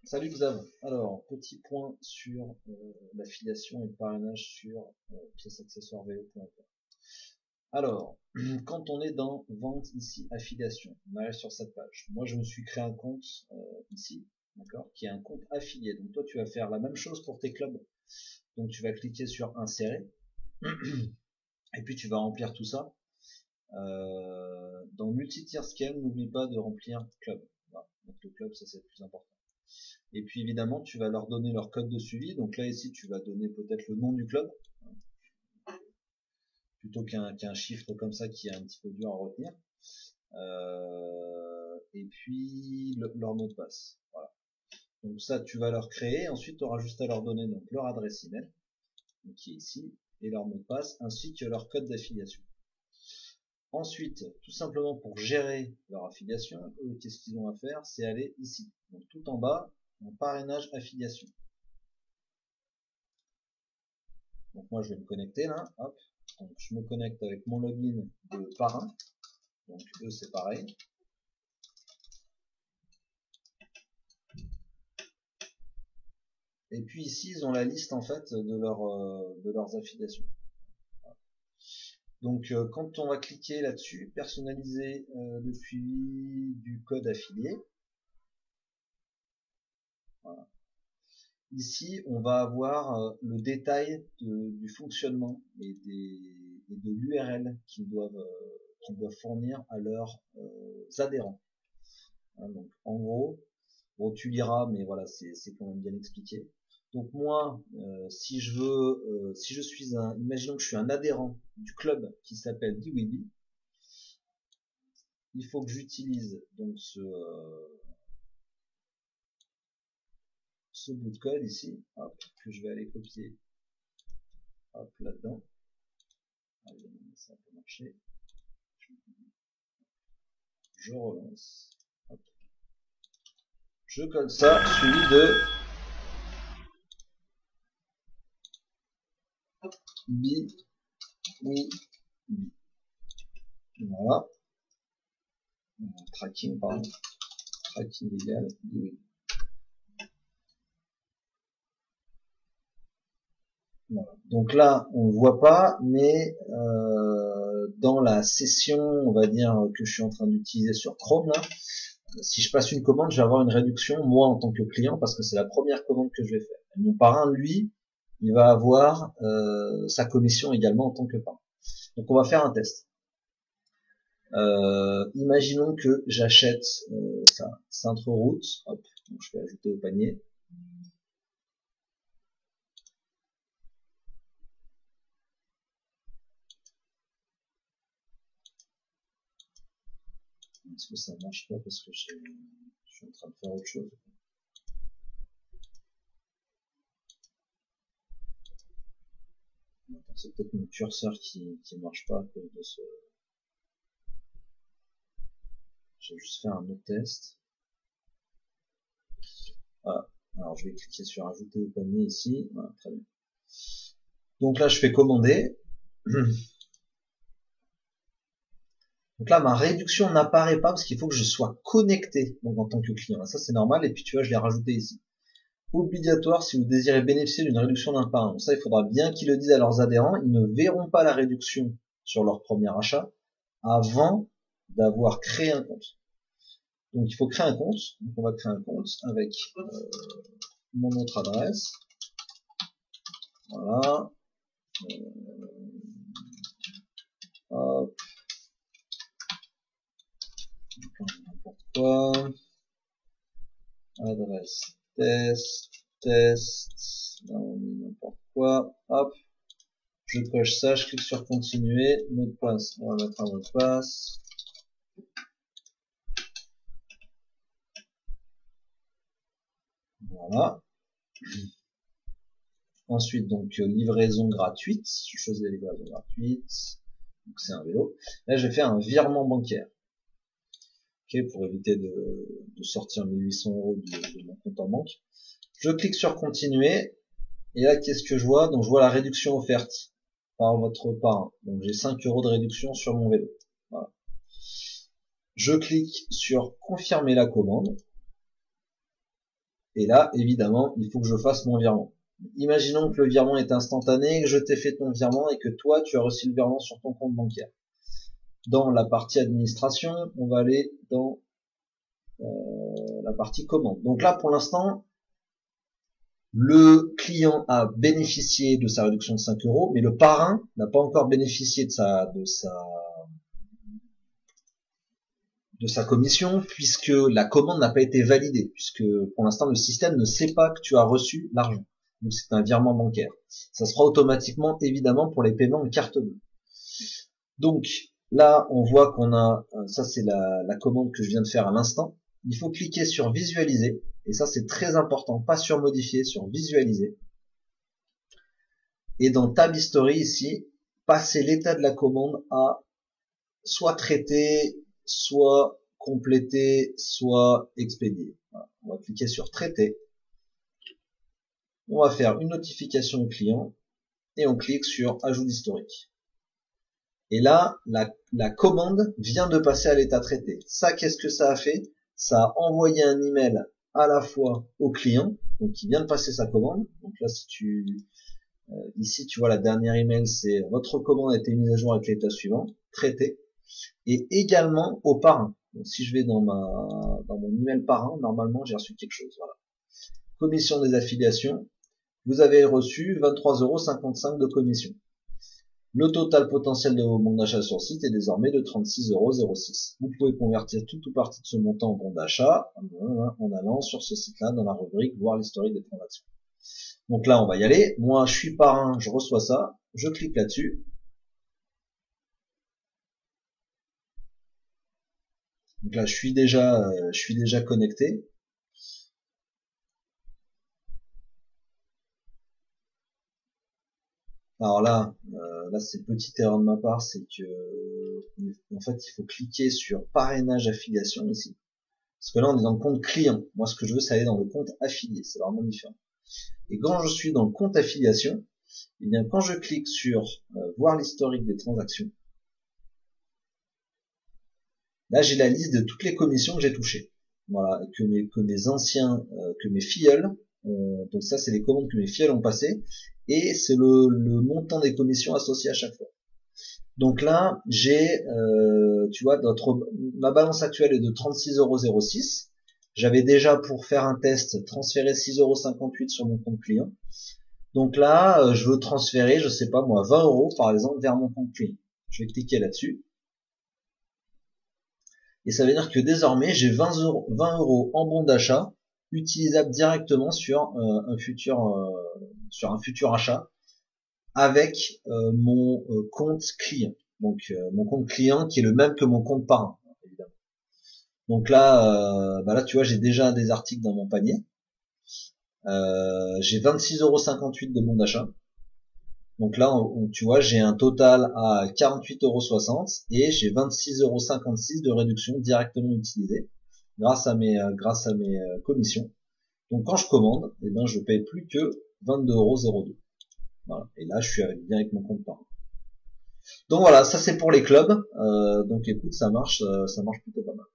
Salut Xav. Alors, petit point sur l'affiliation et le parrainage sur pièceaccessoiresvélo.fr. Alors, quand on est dans vente ici, affiliation, on arrive sur cette page. Moi, je me suis créé un compte ici, d'accord, qui est un compte affilié. Donc toi, tu vas faire la même chose pour tes clubs. Donc tu vas cliquer sur insérer et puis tu vas remplir tout ça. Dans multi-tier scheme, n'oublie pas de remplir club. Voilà. Donc le club, ça c'est le plus important. Et puis évidemment, tu vas leur donner leur code de suivi. Donc là ici, tu vas donner peut-être le nom du club, plutôt qu'un chiffre comme ça qui est un petit peu dur à retenir. Et puis leur mot de passe. Voilà. Donc ça, tu vas leur créer. Ensuite, tu auras juste à leur donner donc leur adresse email, qui est ici, et leur mot de passe, ainsi que leur code d'affiliation. Ensuite, tout simplement pour gérer leur affiliation, eux, qu'est-ce qu'ils ont à faire? C'est aller ici. Donc tout en bas, en parrainage affiliation. Donc moi je vais me connecter là, hop. Donc je me connecte avec mon login de parrain. Donc eux c'est pareil. Et puis ici ils ont la liste en fait de leurs affiliations. Donc quand on va cliquer là-dessus, personnaliser le suivi du code affilié. Voilà. Ici, on va avoir le détail du fonctionnement et de l'URL qu'ils doivent fournir à leurs adhérents. Hein, donc, en gros, bon, tu liras, mais voilà, c'est quand même bien expliqué. Donc moi, si je suis imaginons que je suis un adhérent du club qui s'appelle DWeeby, il faut que j'utilise donc ce bout de code ici, hop, que je vais aller copier, hop, là-dedans. Allez, ça peut marcher. Je relance. Hop. Je colle ça, suivi de bi, oui, bi. Voilà. Tracking, pardon. Tracking égal, oui. Voilà. Donc là, on ne voit pas, mais dans la session, on va dire, que je suis en train d'utiliser sur Chrome, là, si je passe une commande, je vais avoir une réduction, moi, en tant que client, parce que c'est la première commande que je vais faire. Et mon parrain, lui, il va avoir sa commission également en tant que parrain. Donc on va faire un test. Imaginons que j'achète ça, Cintre Route, hop, donc je vais ajouter au panier. Est-ce que ça marche pas parce que je suis en train de faire autre chose? C'est peut-être mon curseur qui marche pas à cause de ce. Je vais juste faire un autre test. Voilà. Alors je vais cliquer sur ajouter au panier ici. Voilà, très bien. Donc là je fais commander. Donc là ma réduction n'apparaît pas parce qu'il faut que je sois connecté donc en tant que client. Ça c'est normal et puis tu vois je l'ai rajouté ici. Obligatoire si vous désirez bénéficier d'une réduction d'un parrain. Donc ça il faudra bien qu'ils le disent à leurs adhérents. Ils ne verront pas la réduction sur leur premier achat avant d'avoir créé un compte. Donc il faut créer un compte. Donc on va créer un compte avec mon autre adresse. Voilà. Hop. N'importe quoi. Adresse test. Là on met n'importe quoi. Hop. Je coche ça, je clique sur continuer. Mot de passe. On va mettre un mot de passe. Voilà. Ensuite, donc, livraison gratuite. Je choisis la livraison gratuite. Donc, c'est un vélo. Là, je vais faire un virement bancaire. Ok, pour éviter de sortir 1800 € de mon compte en banque. Je clique sur continuer. Et là, qu'est-ce que je vois? Donc, je vois la réduction offerte par votre parrain. Donc, j'ai 5 € de réduction sur mon vélo. Voilà. Je clique sur confirmer la commande. Et là, évidemment, il faut que je fasse mon virement. Imaginons que le virement est instantané, que je t'ai fait ton virement et que toi, tu as reçu le virement sur ton compte bancaire. Dans la partie administration, on va aller dans la partie commande. Donc là, pour l'instant, le client a bénéficié de sa réduction de 5 euros, mais le parrain n'a pas encore bénéficié de sa commission, puisque la commande n'a pas été validée, puisque pour l'instant le système ne sait pas que tu as reçu l'argent. Donc c'est un virement bancaire. Ça se fera automatiquement, évidemment, pour les paiements en carte bleue. Donc là, on voit qu'on a, ça c'est la commande que je viens de faire à l'instant. Il faut cliquer sur visualiser, et ça c'est très important, pas sur modifier, sur visualiser. Et dans Tab History ici, passer l'état de la commande à soit traité, soit complété, soit expédié. Voilà. On va cliquer sur traiter. On va faire une notification au client et on clique sur ajout d'historique. Et là, la commande vient de passer à l'état traité. Ça, qu'est-ce que ça a fait? Ça a envoyé un email à la fois au client, donc qui vient de passer sa commande. Donc là, si tu ici tu vois la dernière email, c'est votre commande a été mise à jour avec l'état suivant, traité, et également au parrain. Donc si je vais dans mon email parrain, normalement j'ai reçu quelque chose. Voilà. Commission des affiliations, vous avez reçu 23,55 € de commission. Le total potentiel de vos bons d'achat sur site est désormais de 36,06 €. Vous pouvez convertir tout ou partie de ce montant en bon d'achat en allant sur ce site-là dans la rubrique voir l'historique des transactions. Donc là, on va y aller. Moi, je suis parrain, je reçois ça. Je clique là-dessus. Donc là, je suis déjà connecté. Alors là, c'est une petite erreur de ma part, c'est que en fait, il faut cliquer sur parrainage affiliation ici. Parce que là, on est dans le compte client. Moi, ce que je veux, c'est aller dans le compte affilié. C'est vraiment différent. Et quand je suis dans le compte affiliation, et bien quand je clique sur voir l'historique des transactions, là j'ai la liste de toutes les commissions que j'ai touchées. Voilà, que mes anciens, que mes filleuls donc ça c'est les commandes que mes filleuls ont passées, et c'est le montant des commissions associées à chaque fois. Donc là j'ai, tu vois, ma balance actuelle est de 36,06 €. J'avais déjà, pour faire un test, transféré 6,58 € sur mon compte client. Donc là, je veux transférer, je sais pas moi, 20 € par exemple vers mon compte client. Je vais cliquer là-dessus. Et ça veut dire que désormais, j'ai 20 € en bon d'achat utilisable directement sur un futur achat avec mon compte client. Donc mon compte client qui est le même que mon compte parrain, évidemment. Donc là, là tu vois, j'ai déjà des articles dans mon panier. J'ai 26,58 € de bon d'achat. Donc là, tu vois, j'ai un total à 48,60 € et j'ai 26,56 € de réduction directement utilisée grâce à mes commissions. Donc quand je commande, eh ben je paye plus que 22,02 €. Voilà. Et là, je suis bien avec mon compte parrain. Donc voilà, ça c'est pour les clubs. Donc écoute, ça marche plutôt pas mal.